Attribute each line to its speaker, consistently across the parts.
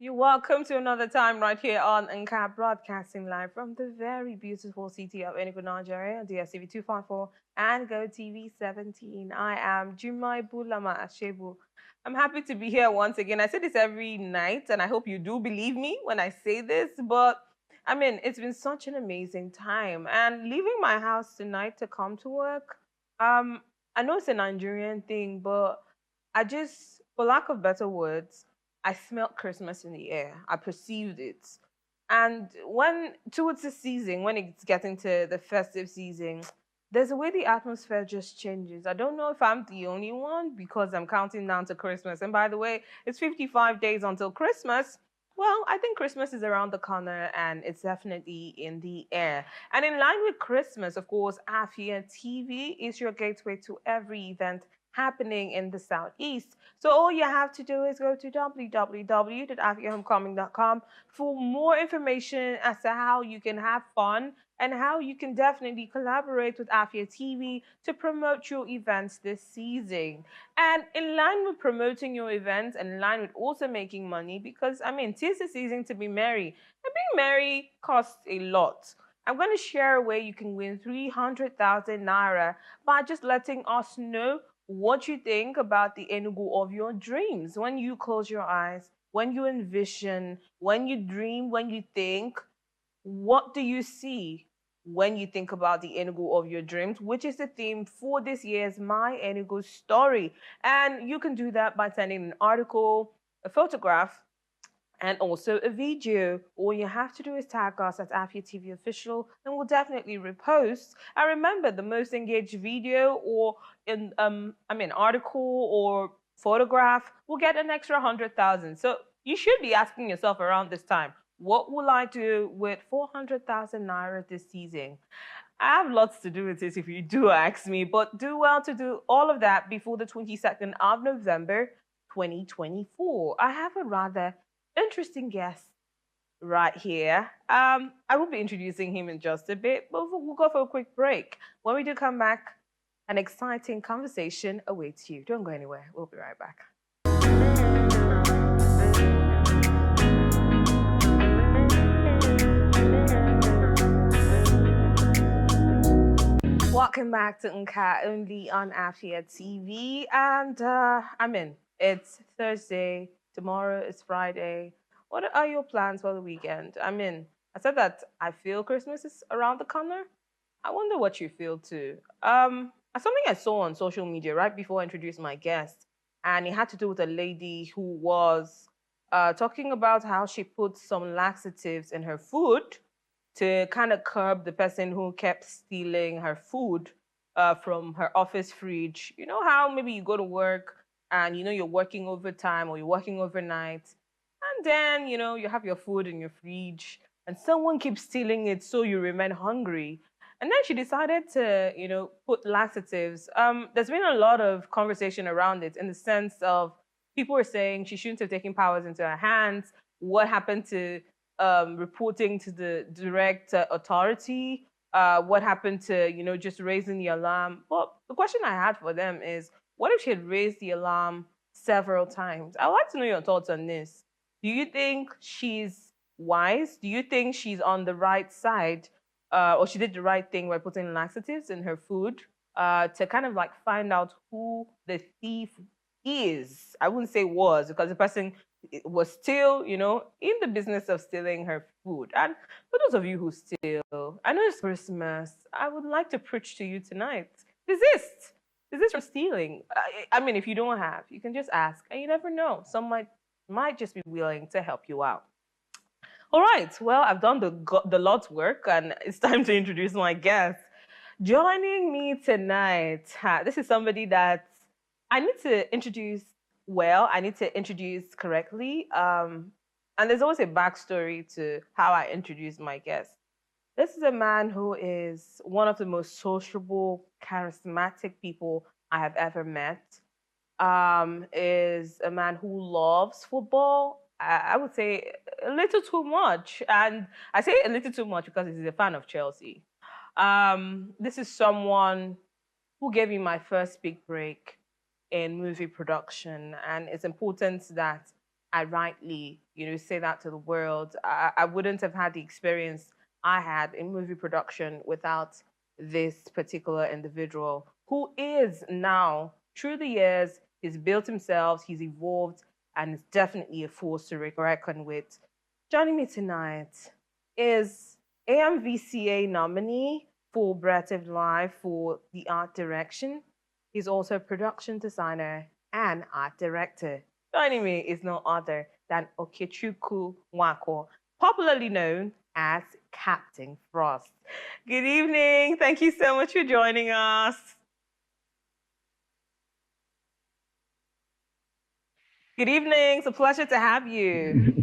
Speaker 1: You're welcome to another time right here on NCAP, broadcasting live from the very beautiful city of Enugu, Nigeria, DSTV 254 and GoTV 17. I am Jumai Bulama Ashebu. I'm happy to be here once again. I say this every night, and I hope you do believe me when I say this, but I mean, it's been such an amazing time. And leaving my house tonight to come to work, um, I know it's a Nigerian thing, but I just, for lack of better words, I smelled Christmas in the air. I perceived it. And when towards the season, when it's getting to the festive season, there's a way the atmosphere just changes. I don't know if I'm the only one because I'm counting down to Christmas. And by the way, it's 55 days until Christmas. Well, I think Christmas is around the corner and it's definitely in the air. And in line with Christmas, of course, Afia TV is your gateway to every event happening in the Southeast. So all you have to do is go to www.afiahomecoming.com for more information as to how you can have fun and how you can definitely collaborate with Afia TV to promote your events this season. And in line with promoting your events and in line with also making money, because I mean, 'tis the season to be merry. And being merry costs a lot. I'm going to share a way you can win 300,000 naira by just letting us know what you think about the Enugu of your dreams. When you close your eyes, when you envision, when you dream, when you think, what do you see when you think about the Enugu of your dreams, which is the theme for this year's My Enugu Story? And you can do that by sending an article, a photograph, and also a video. All you have to do is tag us at Afia TV Official, and we'll definitely repost. And remember, the most engaged video or article or photograph will get an extra 100,000. So you should be asking yourself around this time, what will I do with 400,000 naira this season? I have lots to do with this if you do ask me, but do well to do all of that before the 22nd of November 2024. I have a rather interesting guest right here. I will be introducing him in just a bit, but we'll go for a quick break. When we do come back, an exciting conversation awaits you. Don't go anywhere. We'll be right back. Welcome back to Nka only on Afia TV. And it's Thursday. Tomorrow is Friday. What are your plans for the weekend? I said that I feel Christmas is around the corner. I wonder what you feel too. Something I saw on social media right before I introduced my guest, and it had to do with a lady who was talking about how she put some laxatives in her food to kind of curb the person who kept stealing her food from her office fridge. You know how maybe you go to work and you know you're working overtime or you're working overnight, and then you have your food in your fridge and someone keeps stealing it so you remain hungry. And then she decided to, put laxatives. There's been a lot of conversation around it in the sense of people are saying she shouldn't have taken powers into her hands. What happened to reporting to the direct authority? What happened to, just raising the alarm? Well, the question I had for them is, what if she had raised the alarm several times? I'd like to know your thoughts on this. Do you think she's wise? Do you think she's on the right side? Or she did the right thing by putting laxatives in her food to kind of like find out who the thief is? I wouldn't say was, because the person was still, in the business of stealing her food. And for those of you who steal, I know it's Christmas. I would like to preach to you tonight. Desist. Desist from stealing. If you don't have, you can just ask, and you never know. Some might just be willing to help you out. All right. Well, I've done the Lord's work, and it's time to introduce my guest. Joining me tonight, this is somebody that I need to introduce well. I need to introduce correctly. And there's always a backstory to how I introduce my guest. This is a man who is one of the most sociable, charismatic people I have ever met. Is a man who loves football. I would say a little too much. And I say a little too much because he's a fan of Chelsea. This is someone who gave me my first big break in movie production. And it's important that I rightly, say that to the world. I wouldn't have had the experience I had in movie production without this particular individual who is now, through the years, he's built himself, he's evolved, and is definitely a force to reckon with. Joining me tonight is AMVCA nominee for Breath of Life for the art direction. He's also a production designer and art director. Joining me is no other than Okechukwu Wako, popularly known as Captain Frost. Good evening. Thank you so much for joining us. Good evening. It's a pleasure to have you.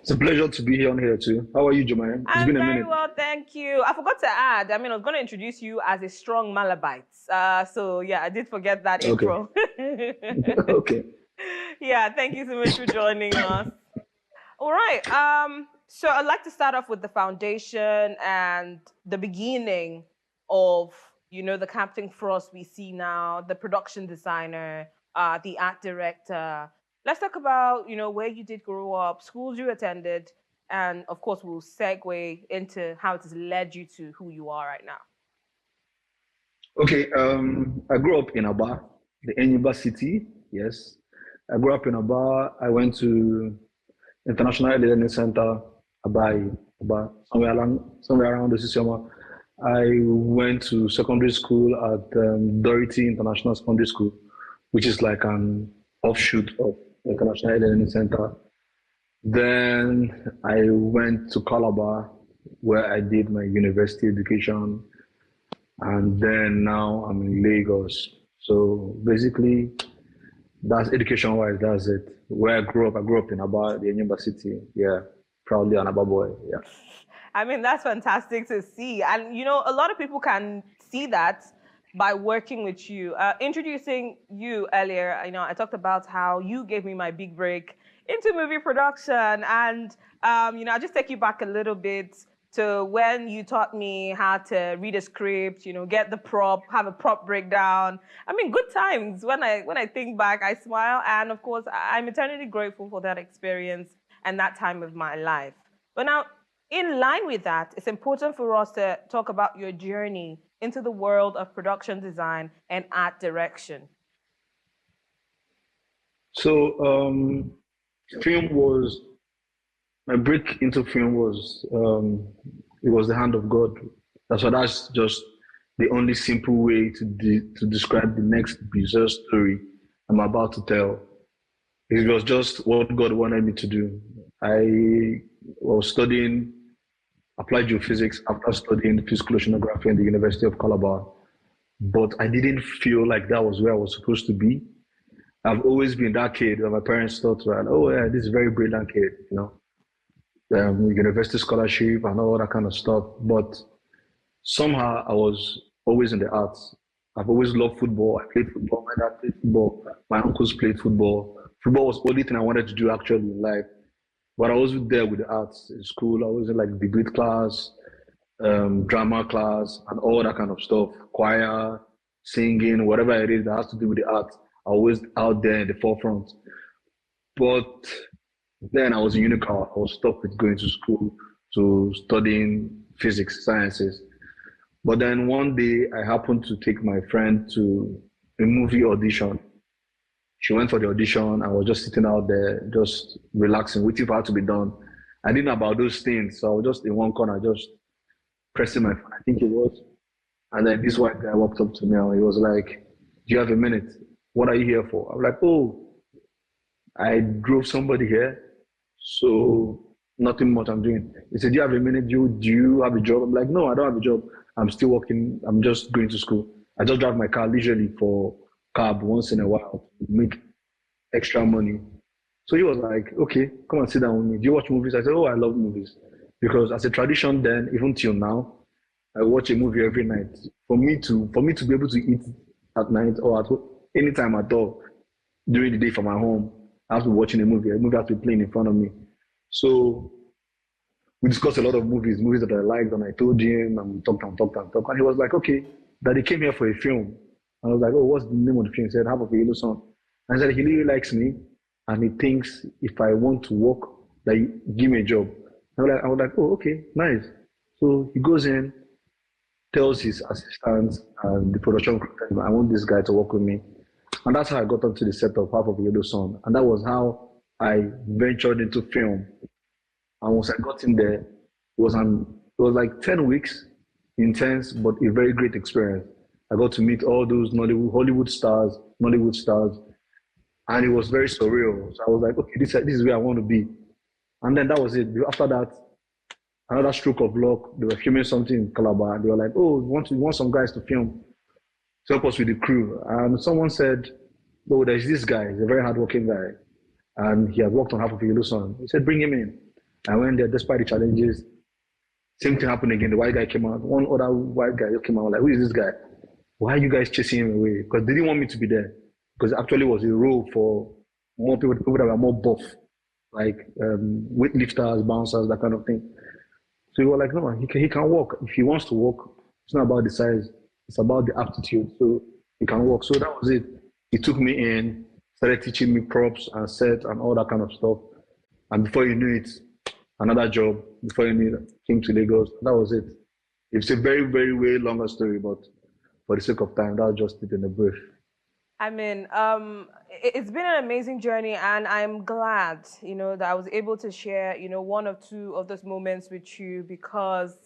Speaker 2: It's a pleasure to be here on here too. How are you, Jemima? It's
Speaker 1: I'm
Speaker 2: been a
Speaker 1: very
Speaker 2: minute.
Speaker 1: well, thank you. I forgot to add, I was going to introduce you as a strong Malabite. So, yeah, I did forget that
Speaker 2: Okay.
Speaker 1: intro.
Speaker 2: Okay.
Speaker 1: Yeah, thank you so much for joining us. All right. So I'd like to start off with the foundation and the beginning of, the Captain Frost we see now, the production designer, the art director. Let's talk about, where you did grow up, schools you attended, and of course we'll segue into how it has led you to who you are right now.
Speaker 2: Okay. I grew up in Aba, the Enyimba city. Yes. I grew up in Aba. I went to International Learning Center, Aba, somewhere around the Sisioma. I went to secondary school at Dorothy International Secondary School, which is like an offshoot of International Learning Center. Then I went to Calabar, where I did my university education, and then now I'm in Lagos. So basically, that's education-wise. That's it. Where I grew up in Aba, the university. Yeah, proudly an Aba boy. Yeah.
Speaker 1: That's fantastic to see. And, a lot of people can see that by working with you. Introducing you earlier, I talked about how you gave me my big break into movie production. And, I'll just take you back a little bit to when you taught me how to read a script, get the prop, have a prop breakdown. Good times. When I think back, I smile. And of course, I'm eternally grateful for that experience and that time of my life. But now, in line with that, it's important for us to talk about your journey into the world of production design and art direction.
Speaker 2: So film was my break into film was it was the hand of God. That's just the only simple way to describe the next bizarre story I'm about to tell. It was just what God wanted me to do. I was studying applied geophysics after studying physical oceanography in the University of Calabar, but I didn't feel like that was where I was supposed to be. I've always been that kid that my parents thought, right, oh yeah, this is a very brilliant kid, university scholarship and all that kind of stuff. But somehow I was always in the arts. I've always loved football. I played football. My dad played football. My uncles played football. Football was the only thing I wanted to do actually in life. But I was there with the arts in school. I was in like debate class, drama class, and all that kind of stuff. Choir, singing, whatever it is that has to do with the arts. I was out there in the forefront. But then I was in Unical. I was stuck with going to school to studying physics, sciences. But then one day I happened to take my friend to a movie audition. She went for the audition. I was just sitting out there, just relaxing, waiting for her to be done. I didn't know about those things. So I was just in one corner, just pressing my phone, I think it was. And then this white guy walked up to me and he was like, do you have a minute? What are you here for? I'm like, oh, I drove somebody here. So nothing much I'm doing. He said, do you have a minute? Do you have a job? I'm like, no, I don't have a job. I'm still working. I'm just going to school. I just drive my car leisurely for cab once in a while to make extra money. So he was like, okay, come and sit down with me. Do you watch movies? I said, oh, I love movies. Because as a tradition then, even till now, I watch a movie every night. For me to be able to eat at night or at any time at all during the day from my home, I have to be watching a movie. A movie has to be playing in front of me. So we discussed a lot of movies that I liked, and I told him, and we talked. And he was like, okay, that he came here for a film. And I was like, oh, what's the name of the film? He said, Half of a Yellow Sun. And I said, he really likes me. and he thinks if I want to work, that he give me a job. I was like, oh, okay, nice. So he goes in, tells his assistants and the production crew, I want this guy to work with me. And that's how I got onto the set of Half of a Yellow Sun. And that was how I ventured into film. And once I got in there, it was like 10 weeks, intense, but a very great experience. I got to meet all those Nollywood stars, and it was very surreal. So I was like, okay, this is where I want to be. And then that was it. After that, another stroke of luck, they were filming something in Calabar. They were like, oh, we want some guys to film, to help us with the crew. And someone said, oh, there's this guy, he's a very hardworking guy. And he had worked on Half of a Yellow Sun. He said, bring him in. I went there, despite the challenges. Same thing happened again. The white guy came out. One other white guy came out, like, who is this guy? Why are you guys chasing him away? Because they didn't want me to be there. Because actually it was a role for more people that were more buff, like weightlifters, bouncers, that kind of thing. So we were like, no, he can walk. If he wants to walk, it's not about the size, it's about the aptitude. So he can walk. So that was it. He took me in, started teaching me props and set and all that kind of stuff. And before you knew it, another job. Before you knew it, came to Lagos. That was it. It's a very, very, way longer story, but for the sake of time, that was just it in a brief.
Speaker 1: I mean, it's been an amazing journey, and I'm glad, that I was able to share, one or two of those moments with you because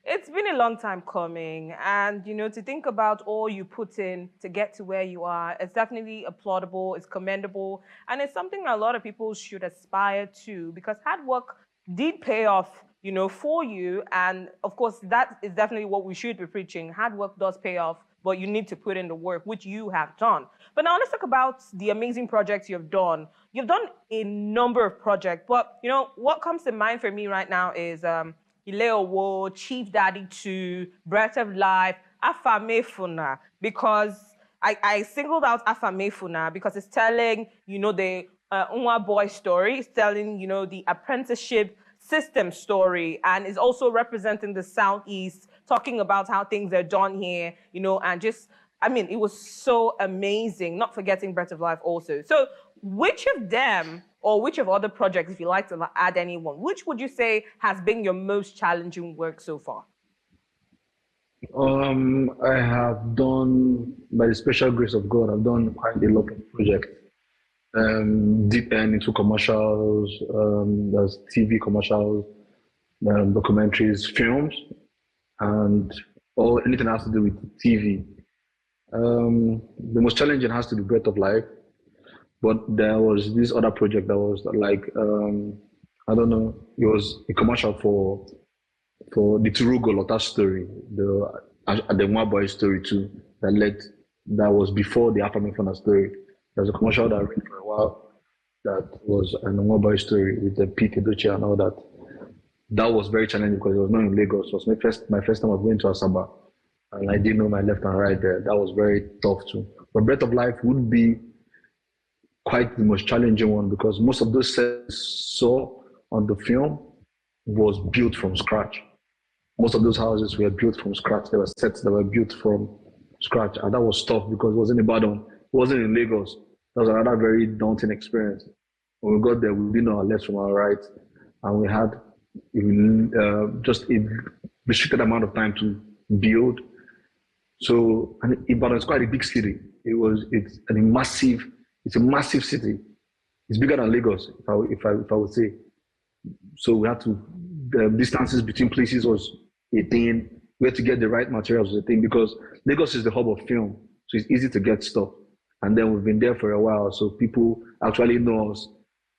Speaker 1: it's been a long time coming. And, to think about all you put in to get to where you are, it's definitely applaudable, it's commendable, and it's something that a lot of people should aspire to because hard work did pay off, for you. And of course, that is definitely what we should be preaching. Hard work does pay off, but you need to put in the work, which you have done. But now let's talk about the amazing projects you've done. You've done a number of projects, but what comes to mind for me right now is Ileo Wo, Chief Daddy 2, Breath of Life, Afame Funa, because I singled out Afame Funa because it's telling, the Unwa boy story. It's telling, the apprenticeship system story, and is also representing the Southeast, talking about how things are done here, and just, I mean, it was so amazing, not forgetting Breath of Life also. So which of them, or which of other projects, if you like to add anyone, which would you say has been your most challenging work so far?
Speaker 2: I have done, by the special grace of God, I've done quite a lot of projects. Deep end into commercials, there's TV commercials, documentaries, films, and all anything that has to do with TV. The most challenging has to be Breath of Life, but there was this other project that was like I don't know, it was a commercial for the Turugo Lotta story, the One Boy story too, that was before the Afamifana story. There's a commercial that I ran for a while that was an One Boy story with the Pete Edochie and all that. That was very challenging because it was not in Lagos. It was my first time of going to Asaba, and I didn't know my left and right there. That was very tough too. But Breath of Life would be quite the most challenging one because most of those sets saw on the film was built from scratch. Most of those houses were built from scratch. There were sets that were built from scratch, and that was tough because it wasn't in Ibadan, it wasn't in Lagos. That was another very daunting experience. When we got there, we didn't know our left from our right, and we had just a restricted amount of time to build. So, and Ibadan is quite a big city. It's a massive city. It's bigger than Lagos, if I would say. So we had to, the distances between places was a thing. We had to get the right materials was a thing because Lagos is the hub of film, so it's easy to get stuff. And then we've been there for a while, so people actually know us,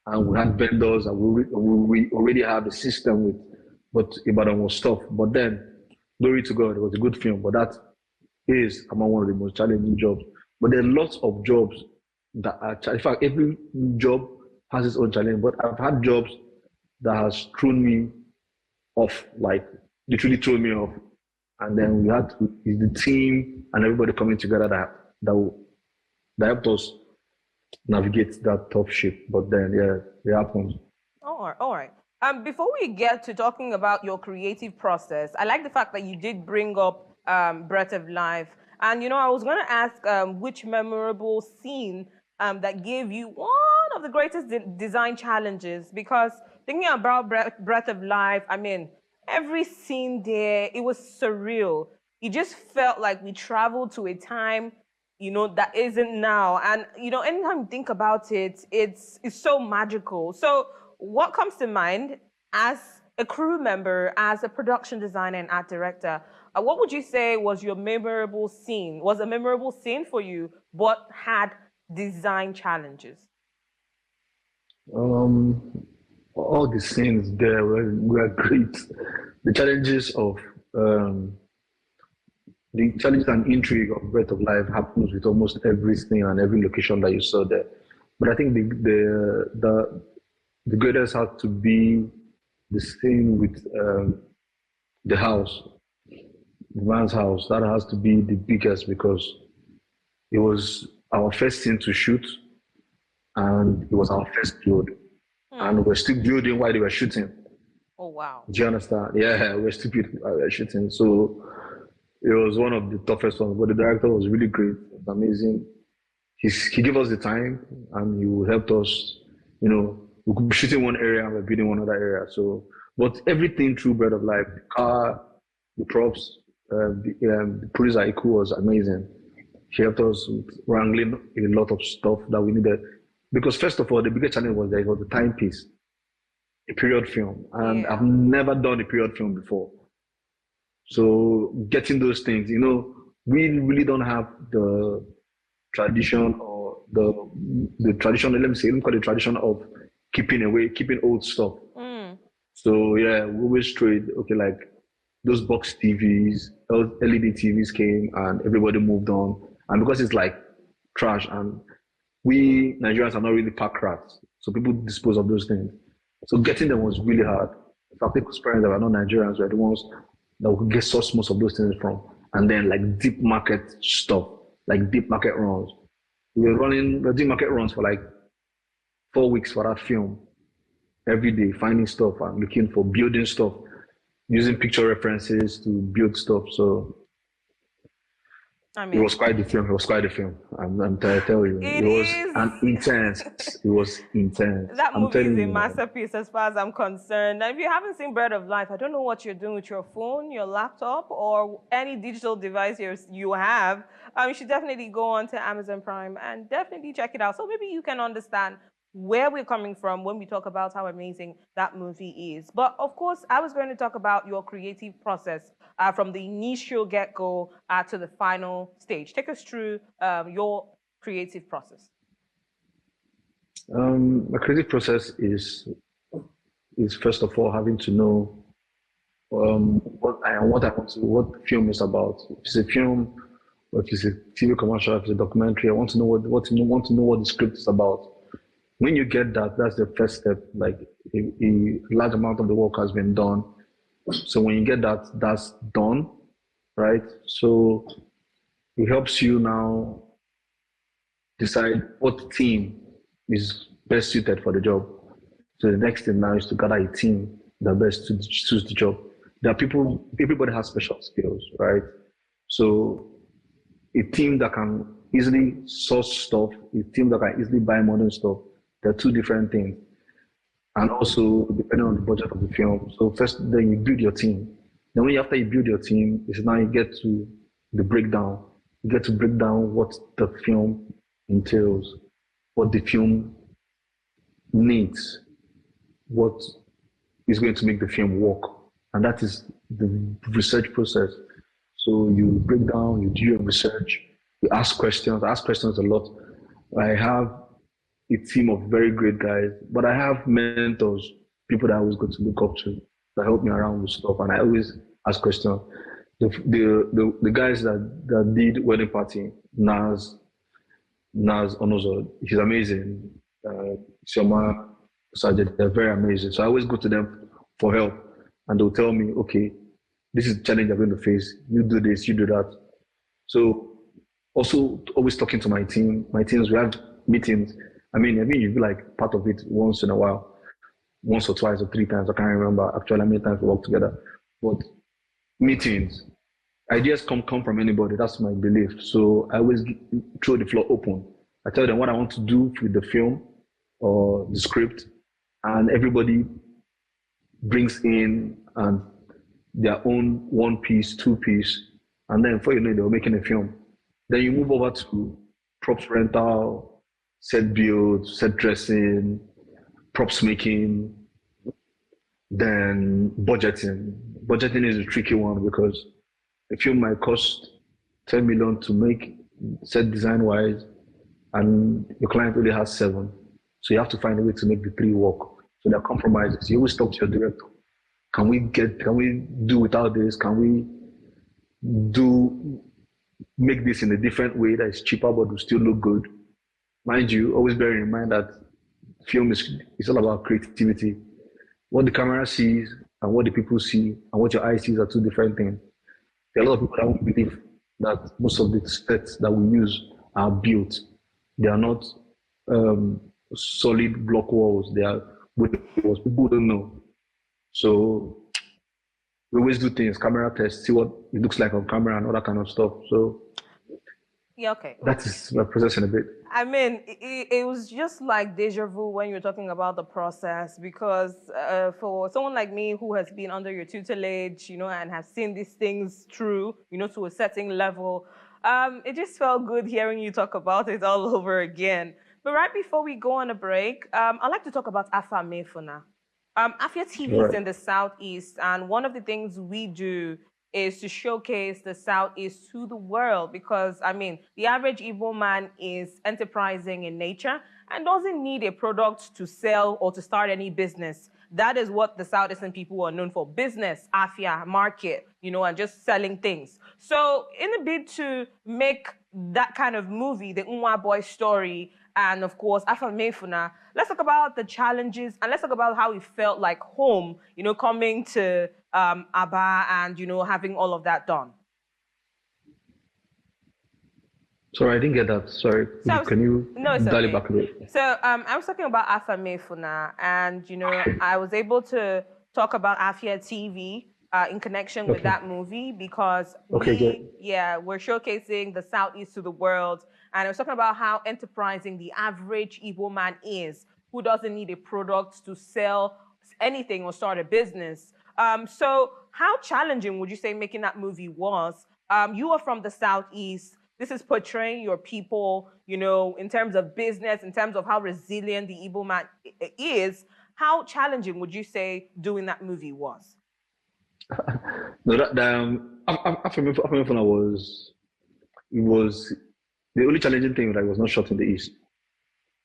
Speaker 2: and we had vendors, and we already have a system with. But Ibadan was tough. But then, glory to God, it was a good film. But that is among one of the most challenging jobs. But there are lots of jobs that are, in fact, every job has its own challenge. But I've had jobs that has thrown me off, like literally thrown me off. And then we had to, the team and everybody coming together that helped us navigate that tough ship. But then, yeah, it happens.
Speaker 1: All right, all right. Before we get to talking about your creative process, I like the fact that you did bring up Breath of Life. And, I was going to ask which memorable scene that gave you one of the greatest design challenges because thinking about Breath of Life, I mean, every scene there, it was surreal. It just felt like we traveled to a time, that isn't now. And, anytime you think about it, it's so magical. So what comes to mind as a crew member, as a production designer and art director, what would you say was your memorable scene? Was a memorable scene for you, but had design challenges?
Speaker 2: Um, all the scenes there were great. The challenges of um, the challenge and intrigue of Breath of Life happens with almost everything and every location that you saw there. But I think the greatest had to be the scene with the house, the man's house. That has to be the biggest because it was our first scene to shoot and it was our first build. And we're still building while they were shooting.
Speaker 1: Oh, wow.
Speaker 2: Do you understand? Yeah, we're still shooting. So it was one of the toughest ones, but the director was really great. It was amazing. He gave us the time and he helped us, we could be shooting one area and we're building one other area. So, but everything through Bread of Life, the car, the props, the producer Iku was amazing. He helped us with wrangling a lot of stuff that we needed. Because first of all, the biggest challenge was that it was the timepiece, a period film. And I've never done a period film before. So getting those things, we really don't have the tradition or the tradition, let me call it tradition of keeping old stuff. So yeah, we always trade, okay, like those box TVs, LED TVs came and everybody moved on. And because it's like trash and we Nigerians are not really pack rats, so people dispose of those things. So getting them was really hard. In fact, people's parents that were not Nigerians were the ones that we could get source most of those things from. And then like deep market stuff, like deep market runs. We were running the deep market runs for like 4 weeks for that film. Every day, finding stuff and looking for building stuff, using picture references to build stuff. So it was quite the film. It was quite the film. I'm trying to tell you. It was intense. It was intense.
Speaker 1: That movie is a masterpiece as far as I'm concerned. And if you haven't seen Bread of Life, I don't know what you're doing with your phone, your laptop, or any digital device you have. You should definitely go on to Amazon Prime and definitely check it out. So maybe you can understand where we're coming from when we talk about how amazing that movie is. But of course, I was going to talk about your creative process from the initial get-go to the final stage. Take us through your creative process.
Speaker 2: My creative process is first of all having to know what the film is about. If it's a film, or if it's a TV commercial, if it's a documentary, I want to know what the script is about. When you get that, that's the first step. Like a large amount of the work has been done. So when you get that, that's done, right? So it helps you now decide what team is best suited for the job. So the next thing now is to gather a team that best suits the job. There are everybody has special skills, right? So a team that can easily source stuff, a team that can easily buy modern stuff, they're two different things. And also depending on the budget of the film. So first, then you build your team. Then after you build your team, it's now you get to the breakdown. You get to break down what the film entails, what the film needs, what is going to make the film work. And that is the research process. So you break down, you do your research, you ask questions. I ask questions a lot. I have a team of very great guys, but I have mentors, people that I always go to look up to, that help me around with stuff, and I always ask questions. The guys that did Wedding Party, Nas Onozo, he's amazing. Sioma Sajid, they're very amazing. So I always go to them for help, and they'll tell me, okay, this is the challenge I'm going to face. You do this, you do that. So also always talking to my team. My teams, we have meetings. I mean, you'd be like part of it once in a while, once or twice or three times. I can't remember actually how many times we work together. But meetings, ideas come from anybody. That's my belief. So I always throw the floor open. I tell them what I want to do with the film, or the script, and everybody brings in and their own one piece, two piece, and then before you know it, they were making a film. Then you move over to props rental, set build, set dressing, props making, then budgeting. Budgeting is a tricky one because a film might cost 10 million to make, set design wise, and your client only has seven. So you have to find a way to make the three work. So there are compromises. You always talk to your director. Can we do without this? Can we do, make this in a different way that is cheaper but will still look good? Mind you, always bearing in mind that film is all about creativity. What the camera sees and what the people see and what your eye sees are two different things. There are a lot of people that won't believe that most of the sets that we use are built. They are not solid block walls. They are wood walls. People don't know. So we always do things, camera tests, see what it looks like on camera and all that kind of stuff. So
Speaker 1: Yeah, okay.
Speaker 2: that is my process in a bit.
Speaker 1: I mean, it was just like deja vu when you were talking about the process because for someone like me who has been under your tutelage, and has seen these things through, to a certain level, it just felt good hearing you talk about it all over again. But right before we go on a break, I'd like to talk about Afa Mefuna. Afia TV is
Speaker 2: Right.
Speaker 1: in the Southeast, and one of the things we do is to showcase the Southeast to the world because, I mean, the average Igbo man is enterprising in nature and doesn't need a product to sell or to start any business. That is what the Southeastern people are known for: business, Afia, market, and just selling things. So, in a bid to make that kind of movie, the Unwa Boy story, and of course, Afa Mefuna, let's talk about the challenges and let's talk about how it felt like home, coming to Aba and, having all of that done.
Speaker 2: Sorry, I didn't get that. Sorry.
Speaker 1: So I was,
Speaker 2: Can you
Speaker 1: no, it's
Speaker 2: dial it
Speaker 1: okay.
Speaker 2: back a bit?
Speaker 1: So I was talking about Afa Mefuna, and I was able to talk about Afia TV in connection with
Speaker 2: Okay.
Speaker 1: that movie because
Speaker 2: Okay, good.
Speaker 1: we're showcasing the Southeast to the world, and I was talking about how enterprising the average Igbo man is, who doesn't need a product to sell anything or start a business. So how challenging would you say making that movie was? You are from the Southeast. This is portraying your people, in terms of business, in terms of how resilient the Igbo man is. How challenging would you say doing that movie was?
Speaker 2: No, after Mefuna was, it was the only challenging thing that it was not shot in the east.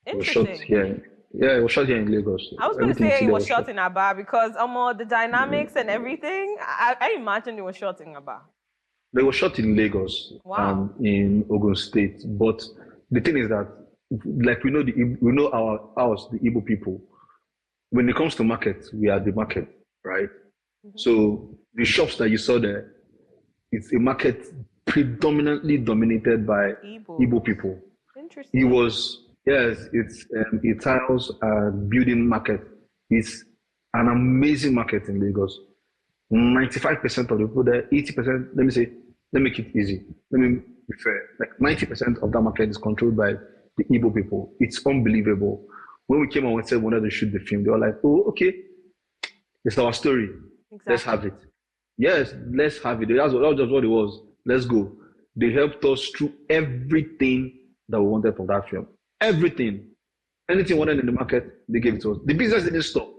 Speaker 2: It was shot
Speaker 1: Interesting.
Speaker 2: here. Yeah, it was shot here in Lagos.
Speaker 1: I was going to
Speaker 2: Everything you
Speaker 1: say
Speaker 2: see
Speaker 1: it
Speaker 2: there
Speaker 1: was
Speaker 2: was shot.
Speaker 1: shot in Aba because the dynamics and everything, I imagine it was shot in Aba.
Speaker 2: They were shot in Lagos
Speaker 1: Wow.
Speaker 2: and in Ogun State. But the thing is that, like we know ours, the Igbo people. When it comes to market, we are the market, right? So the shops that you saw there, it's a market predominantly dominated by
Speaker 1: Igbo.
Speaker 2: Igbo people. It
Speaker 1: Interesting.
Speaker 2: was, yes, it's a tiles building market. It's an amazing market in Lagos. 95% of the people there, 80%, let me make it easy. Let me be fair. Like 90% of that market is controlled by the Igbo people. It's unbelievable. When we came out and said we wanted to shoot the film, they were like, oh, okay, it's our story. Let's
Speaker 1: Exactly.
Speaker 2: have it. Yes, let's have it. That was just what it was. Let's go. They helped us through everything that we wanted from that film. Everything. Anything we wanted in the market, they gave it to us. The business didn't stop.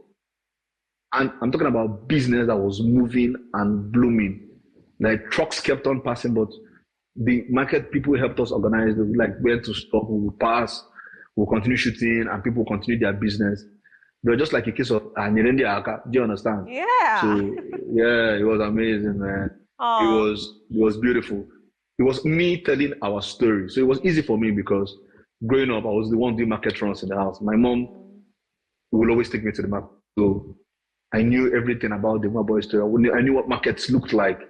Speaker 2: And I'm talking about business that was moving and blooming. Like trucks kept on passing, but the market people helped us organize, like where to stop, we will pass, we'll continue shooting, and people will continue their business. They were just like a case of Nirendi Aka. Do you understand?
Speaker 1: Yeah.
Speaker 2: So yeah, it was amazing, man.
Speaker 1: Oh.
Speaker 2: It was beautiful. It was me telling our story. So it was easy for me because growing up, I was the one doing market runs in the house. My mom would always take me to the market. So I knew everything about the Boy story. I knew what markets looked like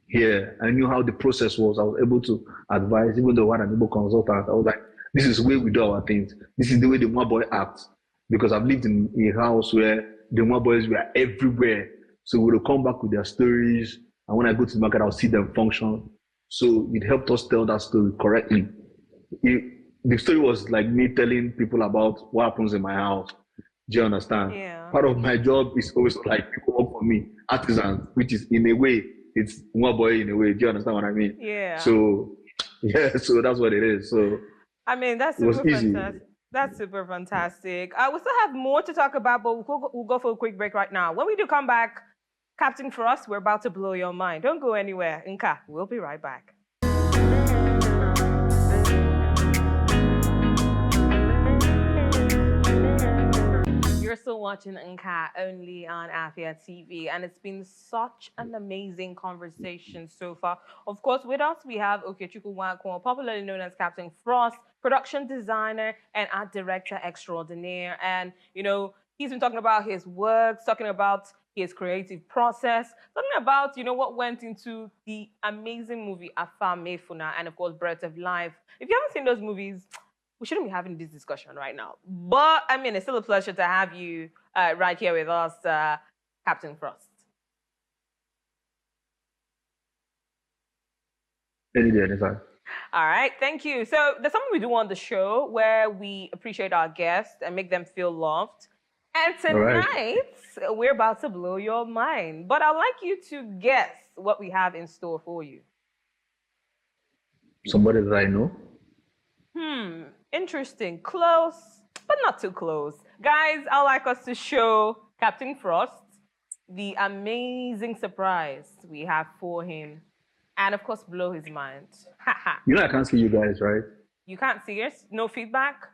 Speaker 2: here. I knew how the process was. I was able to advise, even though I had an Igbo consultant. I was like, this is the way we do our things. This is the way the Boy acts. Because I've lived in a house where the Boys were everywhere. So we would come back with their stories. And when I go to the market, I'll see them function. So it helped us tell that story correctly. It, the story was like me telling people about what happens in my house. Do you understand?
Speaker 1: Yeah.
Speaker 2: Part of my job is always like people work for me, artisans, which is in a way, it's one boy in a way. Do you understand what I mean?
Speaker 1: Yeah.
Speaker 2: So, yeah, so that's what it is. So
Speaker 1: I mean, that's
Speaker 2: it was
Speaker 1: super
Speaker 2: easy.
Speaker 1: fantastic. That's super fantastic. We still have more to talk about, but we'll go for a quick break right now. When we do come back, Captain Frost, we're about to blow your mind. Don't go anywhere. Nka, we'll be right back. You're still watching Nka only on Afia TV, and it's been such an amazing conversation so far. Of course, with us, we have Okechukwu Frost, popularly known as Captain Frost, production designer and art director extraordinaire. And, he's been talking about his works, talking about his creative process, talking about, what went into the amazing movie Afame Funa and, of course, Breath of Life. If you haven't seen those movies, we shouldn't be having this discussion right now. But I mean, it's still a pleasure to have you right here with us, Captain Frost.
Speaker 2: Anytime.
Speaker 1: All right, thank you. So there's something we do on the show where we appreciate our guests and make them feel loved. And tonight, we're about to blow your mind. But I'd like you to guess what we have in store for you.
Speaker 2: Somebody that I know.
Speaker 1: Interesting. Close, but not too close. Guys, I'd like us to show Captain Frost the amazing surprise we have for him. And of course, blow his mind.
Speaker 2: I can't see you guys, right?
Speaker 1: You can't see us? No feedback?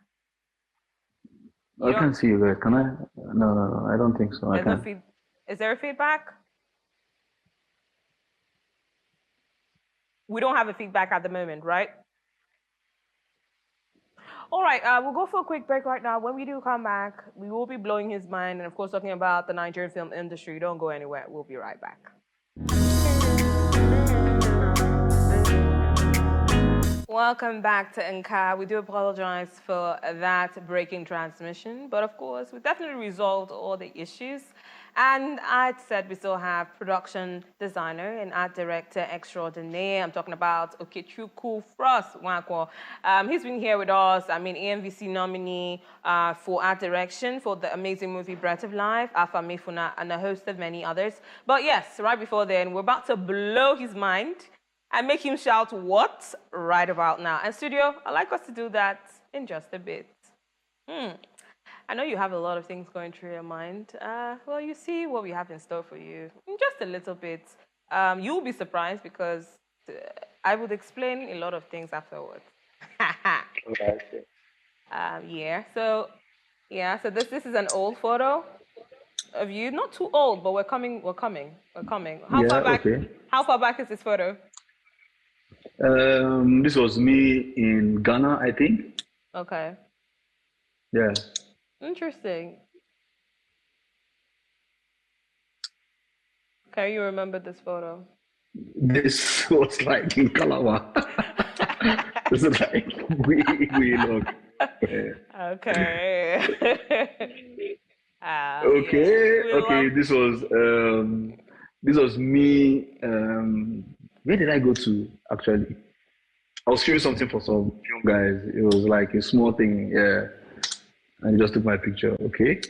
Speaker 2: I can't see you guys. Can I? No, I don't think so. I can't.
Speaker 1: Is there a feedback? We don't have a feedback at the moment, right? All right, we'll go for a quick break right now. When we do come back, we will be blowing his mind and, of course, talking about the Nigerian film industry. Don't go anywhere. We'll be right back. Welcome back to Nka. We do apologize for that breaking transmission, but of course, we definitely resolved all the issues. And I said we still have production designer and art director extraordinaire. I'm talking about Okechukwu Frost Okechukwu. He's been here with us. I mean, AMVC nominee for art direction for the amazing movie Breath of Life, Afame Funa, and a host of many others. But yes, right before then, we're about to blow his mind and make him shout what right about now. And studio, I'd like us to do that in just a bit. I know you have a lot of things going through your mind. Well, you see what we have in store for you in just a little bit. You'll be surprised because I would explain a lot of things afterwards. So this is an old photo of you. Not too old, but we're coming. How far back is this photo?
Speaker 2: This was me in Ghana, I think.
Speaker 1: Okay.
Speaker 2: Yeah.
Speaker 1: Interesting. Can you remember this photo?
Speaker 2: This was like in Calabar. This is like we look.
Speaker 1: Okay.
Speaker 2: Okay. This was me. Where did I go to actually? I was shooting something for some film guys. It was like a small thing, yeah. And just took my picture. Okay.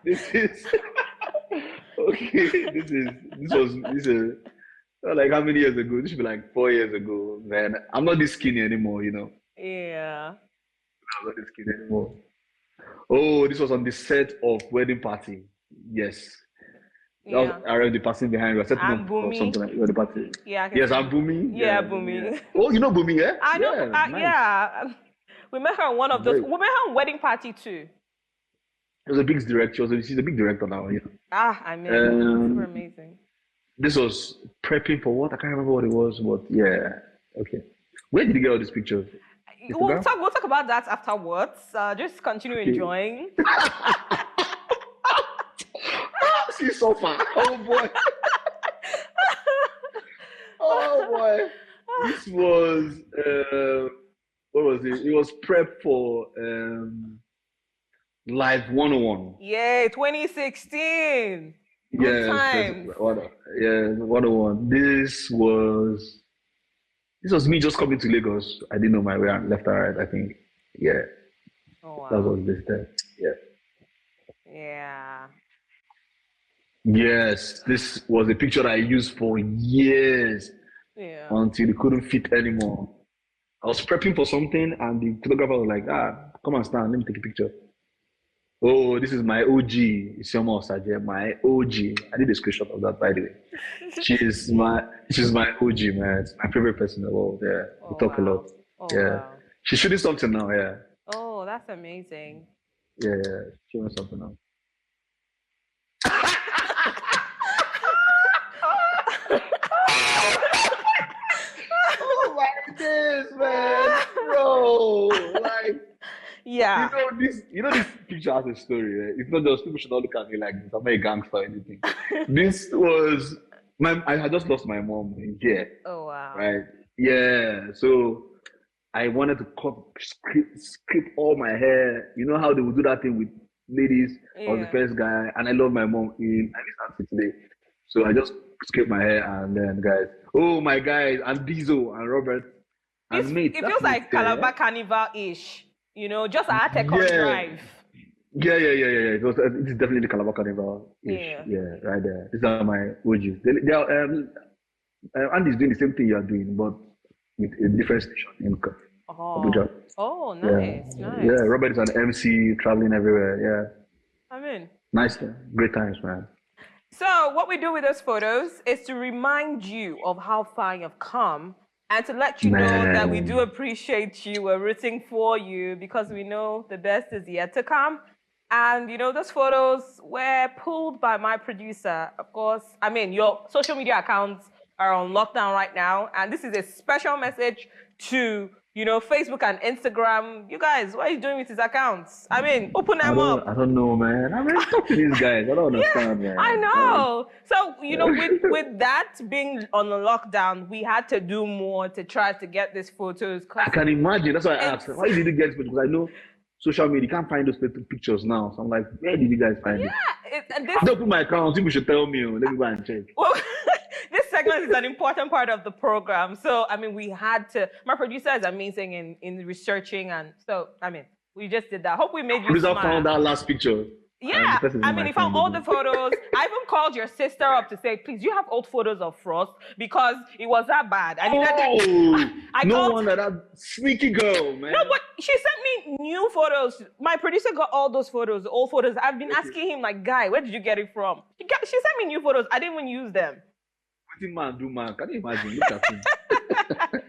Speaker 2: This is okay. This is like how many years ago? This should be like 4 years ago. Man, I'm not this skinny anymore.
Speaker 1: Yeah.
Speaker 2: I'm not this skinny anymore. Oh, this was on the set of Wedding Party. Yes.
Speaker 1: Yeah.
Speaker 2: I read the person behind. We were setting up or something like the party.
Speaker 1: Yeah.
Speaker 2: Yes, I'm Bumi.
Speaker 1: Yeah, Bumi.
Speaker 2: Yeah. Oh, you know Bumi, yeah?
Speaker 1: I know. Nice. Yeah. We met her on one of those. We met her on Wedding Party too.
Speaker 2: She was a big director. She's a big director now. Yeah.
Speaker 1: I mean, super amazing.
Speaker 2: This was prepping for what? I can't remember what it was, but yeah. Okay. Where did you get all these pictures?
Speaker 1: We'll talk about that afterwards. Just continue enjoying.
Speaker 2: She's so far. Oh boy. Oh boy. This was what was it? It was prep for Live 101.
Speaker 1: Yeah, 2016.
Speaker 2: Good times. 101. This This was me just coming to Lagos. I didn't know my way left and right. I think, yeah,
Speaker 1: Oh
Speaker 2: that
Speaker 1: wow.
Speaker 2: was this time. Yeah.
Speaker 1: Yeah.
Speaker 2: Yes, this was a picture I used for years
Speaker 1: Yeah.
Speaker 2: until it couldn't fit anymore. I was prepping for something, and the photographer was like, come and stand, let me take a picture. Oh, this is my OG, Isioma Osaje, my OG. I did a screenshot of that, by the way. She's my OG, man. It's my favorite person in the world. Yeah, we
Speaker 1: Oh
Speaker 2: talk a lot.
Speaker 1: wow. Oh
Speaker 2: Yeah,
Speaker 1: wow.
Speaker 2: she's shooting something now. Yeah,
Speaker 1: Oh, that's amazing.
Speaker 2: yeah, yeah. She's shooting something now. Oh my days, man, bro! Like,
Speaker 1: Yeah.
Speaker 2: this picture has a story. Right? It's not just people should not look at me like this. I'm not a gangster or anything. This was I had just lost my mom in here,
Speaker 1: Oh wow.
Speaker 2: right? Yeah, so I wanted to cut, scrape all my hair. You know how they would do that thing with ladies? I was the
Speaker 1: Yeah.
Speaker 2: first guy, and I love my mom in at least until today. So I just scraped my hair, and then guys, oh my guys, and Diesel and Robert
Speaker 1: This
Speaker 2: and mate,
Speaker 1: it
Speaker 2: that
Speaker 1: feels
Speaker 2: mate
Speaker 1: like
Speaker 2: there,
Speaker 1: Calabar Carnival-ish. Just a Atekon
Speaker 2: yeah,
Speaker 1: drive.
Speaker 2: yeah. It's definitely Calabar Carnival ish.
Speaker 1: Yeah.
Speaker 2: Yeah, right there. These are my OGs. They are, Andy's doing the same thing you are doing, but with a different station in
Speaker 1: Oh.
Speaker 2: Abuja.
Speaker 1: Oh,
Speaker 2: Yeah,
Speaker 1: nice,
Speaker 2: yeah.
Speaker 1: nice.
Speaker 2: Robert is an MC, traveling everywhere. Yeah,
Speaker 1: I mean,
Speaker 2: nice, great times, man.
Speaker 1: so what we do with those photos is to remind you of how far you've come and to let you know that we do
Speaker 2: Man,
Speaker 1: appreciate you. We're rooting for you because we know the best is yet to come. And those photos were pulled by my producer. Of course, I mean, your social media accounts are on lockdown right now. And this is a special message to, Facebook and Instagram. You guys, what are you doing with his accounts? I mean, open them
Speaker 2: I
Speaker 1: up.
Speaker 2: don't know, man. I mean, talk to these guys. I don't
Speaker 1: Yeah,
Speaker 2: understand,
Speaker 1: I
Speaker 2: man. Like,
Speaker 1: know. So, with that being on the lockdown, we had to do more to try to get these photos because
Speaker 2: I can imagine. That's why I asked,
Speaker 1: it's
Speaker 2: why did you get this? Because I know social media, you can't find those pictures now. So I'm like, where did you guys find it?
Speaker 1: and this
Speaker 2: I've opened my account. People should tell me. Oh, let me go and check.
Speaker 1: well, this segment is an important part of the program. So, I mean, we had to. My producer is amazing in researching, and so I mean, we just did that. Hope we made you
Speaker 2: Producer
Speaker 1: smile.
Speaker 2: found that last picture, and the
Speaker 1: Yeah,
Speaker 2: person is
Speaker 1: I
Speaker 2: my
Speaker 1: mean, he found
Speaker 2: friend
Speaker 1: all the
Speaker 2: again.
Speaker 1: photos. I even called your sister up to say, please, you have old photos of Frost because it was that bad. I needed.
Speaker 2: Oh,
Speaker 1: I
Speaker 2: no
Speaker 1: called.
Speaker 2: wonder that sneaky girl,
Speaker 1: No,
Speaker 2: man.
Speaker 1: but she sent me new photos. My producer got all those photos, the old photos. I've been
Speaker 2: Okay.
Speaker 1: asking him, like, guy, where did you get it from? She sent me new photos. I didn't even use them.
Speaker 2: What man do, man? Can you imagine? Look at him.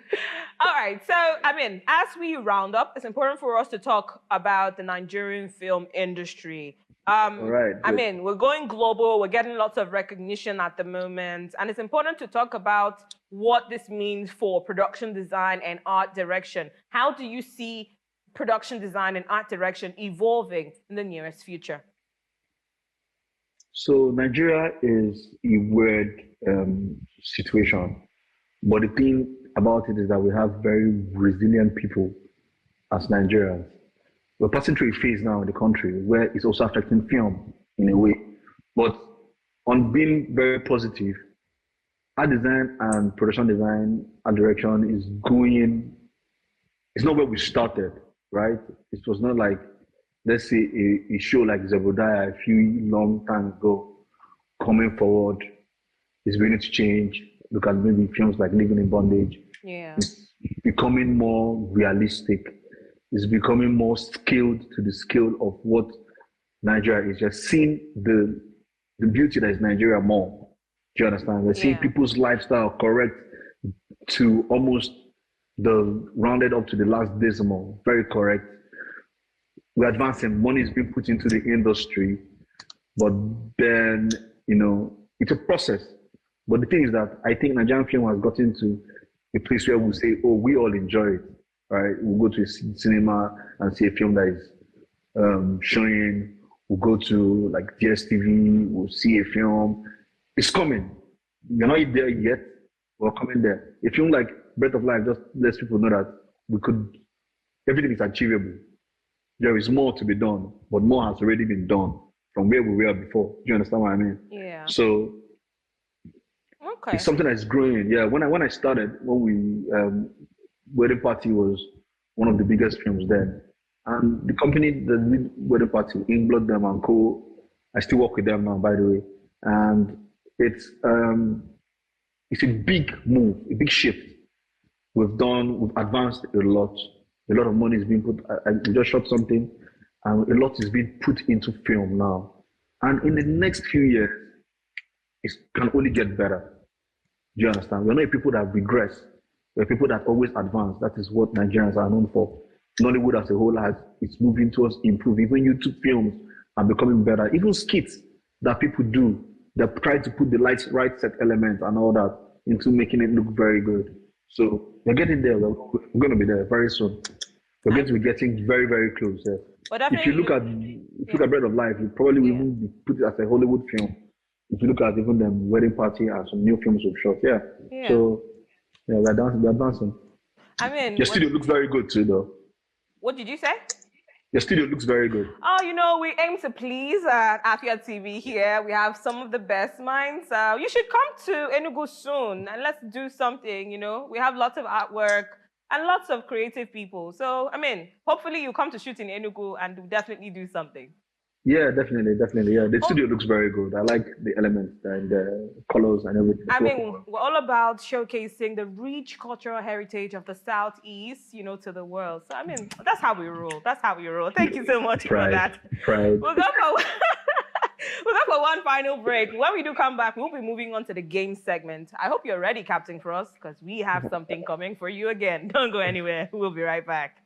Speaker 1: All right. So, I mean, as we round up, it's important for us to talk about the Nigerian film industry.
Speaker 2: All right,
Speaker 1: I
Speaker 2: good.
Speaker 1: mean, we're going global. We're getting lots of recognition at the moment. And it's important to talk about what this means for production design and art direction. How do you see production design and art direction evolving in the nearest future?
Speaker 2: So Nigeria is a weird situation, but the thing about it is that we have very resilient people as Nigerians. We're passing through a phase now in the country where it's also affecting film in a way. But on being very positive, art design and production design and direction is going, it's not where we started, right? It was not like, let's say, a show like Zebediah a few long time ago coming forward is beginning to change. Look at maybe films like Living in Bondage.
Speaker 1: Yeah.
Speaker 2: It's becoming more realistic. It's becoming more skilled to the scale of what Nigeria is. Just seeing the beauty that is Nigeria more. Do you understand? We're seeing
Speaker 1: Yeah.
Speaker 2: people's lifestyle correct to almost the rounded up to the last decimal. Very correct. We're advancing. Money is being put into the industry, but then it's a process. But the thing is that I think Nigerian film has gotten to a place where we say, "Oh, we all enjoy it." Right? We'll go to a cinema and see a film that is showing. We'll go to like DSTV. We'll see a film. It's coming. We're not there yet. We're coming there. A film like Breath of Life just lets people know that we could. Everything is achievable. There is more to be done, but more has already been done from where we were before. Do you understand what I mean?
Speaker 1: Yeah.
Speaker 2: So
Speaker 1: Okay.
Speaker 2: It's something that's growing. Yeah, when I started, when Wedding Party was one of the biggest films then, and the company that did Wedding Party, Ingblood them and Co. I still work with them now, by the way, and it's um it's a big move, a big shift. We've advanced a lot. A lot of money is being put. We just shot something, and a lot is being put into film now. And in the next few years, it can only get better. Do you understand? We're not people that regress. We're people that always advance. That is what Nigerians are known for. Nollywood as a whole has it's moving towards improving. Even YouTube films are becoming better. Even skits that people do, they're trying to put the right set elements and all that into making it look very good. So we're getting there. We're going to be there very soon. We're going to be getting very, very close. Yeah.
Speaker 1: But
Speaker 2: If you
Speaker 1: definitely,
Speaker 2: look at Bread of Life, you probably will
Speaker 1: yeah.
Speaker 2: even put it as a Hollywood film. If you look at even the Wedding Party and some new films we've shot, yeah.
Speaker 1: Yeah.
Speaker 2: So yeah, we're dancing.
Speaker 1: I mean,
Speaker 2: Your studio looks very good too, though.
Speaker 1: what did you say?
Speaker 2: Your studio looks very good.
Speaker 1: Oh, we aim to please Afia TV here. We have some of the best minds. You should come to Enugu soon and let's do something, We have lots of artwork and lots of creative people. So, hopefully you come to shoot in Enugu and we'll definitely do something.
Speaker 2: Yeah, definitely. Yeah, the studio looks very good. I like the elements and the colors and everything.
Speaker 1: We're all about showcasing the rich cultural heritage of the Southeast, to the world. So, that's how we roll. Thank you so much for that.
Speaker 2: Pride.
Speaker 1: We'll go for one final break. When we do come back, we'll be moving on to the game segment. I hope you're ready, Captain Frost, because we have something coming for you again. Don't go anywhere. We'll be right back.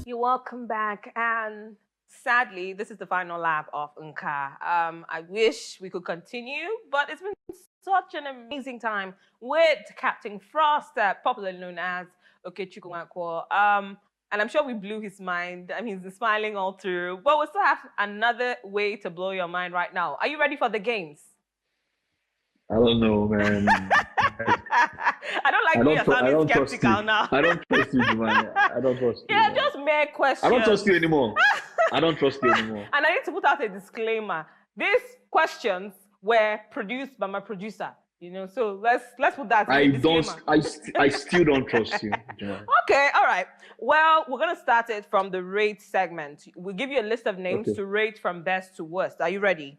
Speaker 1: You're welcome back, and sadly, this is the final lap of Nka. I wish we could continue, but it's been such an amazing time with Captain Frost, popularly known as Okechukwu Frost. And I'm sure we blew his mind. He's been smiling all through, but we still have another way to blow your mind right now. Are you ready for the games?
Speaker 2: I don't know, man.
Speaker 1: I don't like you sounding skeptical now.
Speaker 2: I don't trust you, man. I don't trust you.
Speaker 1: Yeah, just mere questions.
Speaker 2: I don't trust you anymore. I don't trust you anymore.
Speaker 1: And I need to put out a disclaimer. These questions were produced by my producer. So let's put that.
Speaker 2: I still don't trust you.
Speaker 1: Okay, all right. Well, we're gonna start it from the rate segment. We'll give you a list of names to rate from best to worst. Are you ready?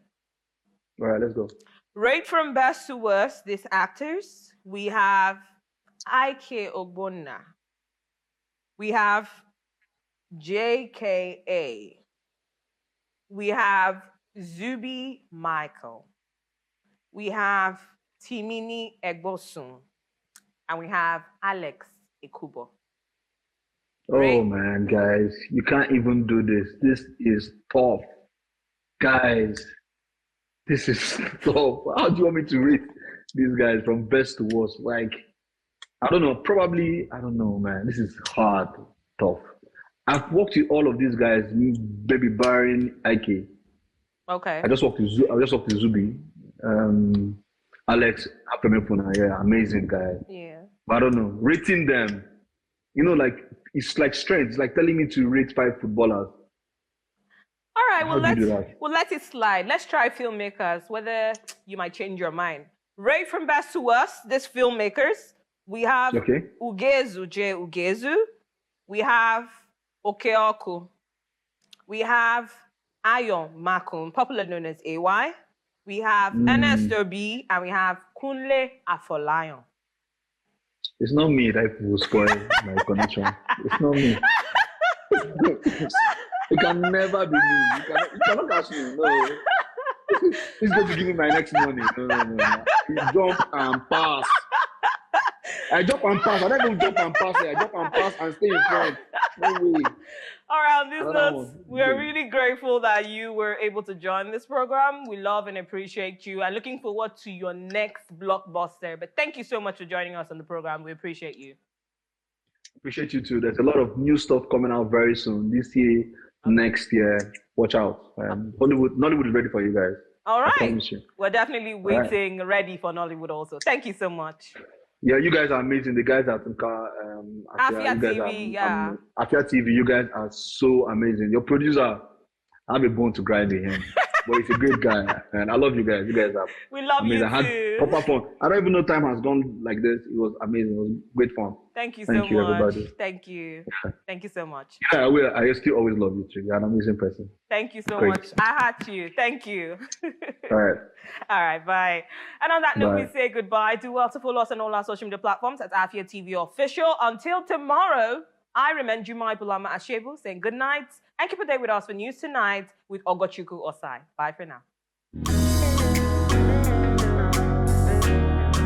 Speaker 2: All right, let's go.
Speaker 1: Rate from best to worst, these actors. We have Ike Ogbonna. We have JKA. We have Zubi Michael. We have Timini Egbosun. And we have Alex Ikubo.
Speaker 2: Oh man, guys, you can't even do this. This is tough. Guys, this is tough. How do you want me to rate these guys from best to worst? Like, I don't know. Probably, I don't know, man. This is hard, tough. I've worked with all of these guys, baby barring Ike.
Speaker 1: Okay.
Speaker 2: I just worked with Zubi. Alex Apemepuna, yeah, amazing guy.
Speaker 1: Yeah.
Speaker 2: But I don't know. Rating them, like it's like strength. It's like telling me to rate 5 footballers.
Speaker 1: All right, we'll let it slide. Let's try filmmakers, whether you might change your mind. Rate from best to worst, these filmmakers. We have Ugezu J. Ugezu. We have Okeoku. We have Ayon Makun, popularly known as AY. We have Ernesto B. And we have Kunle Afolayan.
Speaker 2: It's not me that will spoil my connection. It's not me. It can never be me. You cannot ask me. No. He's going to give me my next money. No. You jump and pass. I jump and pass. I don't even jump and pass. I jump and pass and stay in front. No way.
Speaker 1: All right, on this note, we are really grateful that you were able to join this program. We love and appreciate you and looking forward to your next blockbuster. But thank you so much for joining us on the program. We appreciate you.
Speaker 2: Appreciate you too. There's a lot of new stuff coming out very soon. This year, next year. Watch out. Nollywood is ready for you guys.
Speaker 1: All right.
Speaker 2: I promise you.
Speaker 1: We're definitely waiting, ready for Nollywood also. Thank you so much.
Speaker 2: Yeah, you guys are amazing. The guys at
Speaker 1: Afia TV,
Speaker 2: Afia TV, you guys are so amazing. Your producer, I have a bone to grind with him. but he's a great guy, and I love you guys. You guys are
Speaker 1: We love
Speaker 2: amazing.
Speaker 1: you
Speaker 2: I had
Speaker 1: too.
Speaker 2: proper fun. I don't even know time has gone like this. It was amazing. It was great fun.
Speaker 1: Thank you so
Speaker 2: Thank you,
Speaker 1: much.
Speaker 2: everybody.
Speaker 1: Thank you. Thank you so much.
Speaker 2: Yeah, I will. I still always love you too. You're an amazing person.
Speaker 1: Thank you so
Speaker 2: Great.
Speaker 1: much. I had you. Thank you.
Speaker 2: All right.
Speaker 1: All right, bye. And on that note, we
Speaker 2: Bye.
Speaker 1: say goodbye. Do well to follow us on all our social media platforms at Afia TV Official. Until tomorrow, I remain Jumai Bulama Ashebu saying good night and keep a day with us for news tonight with Okechukwu Osai. Bye for now.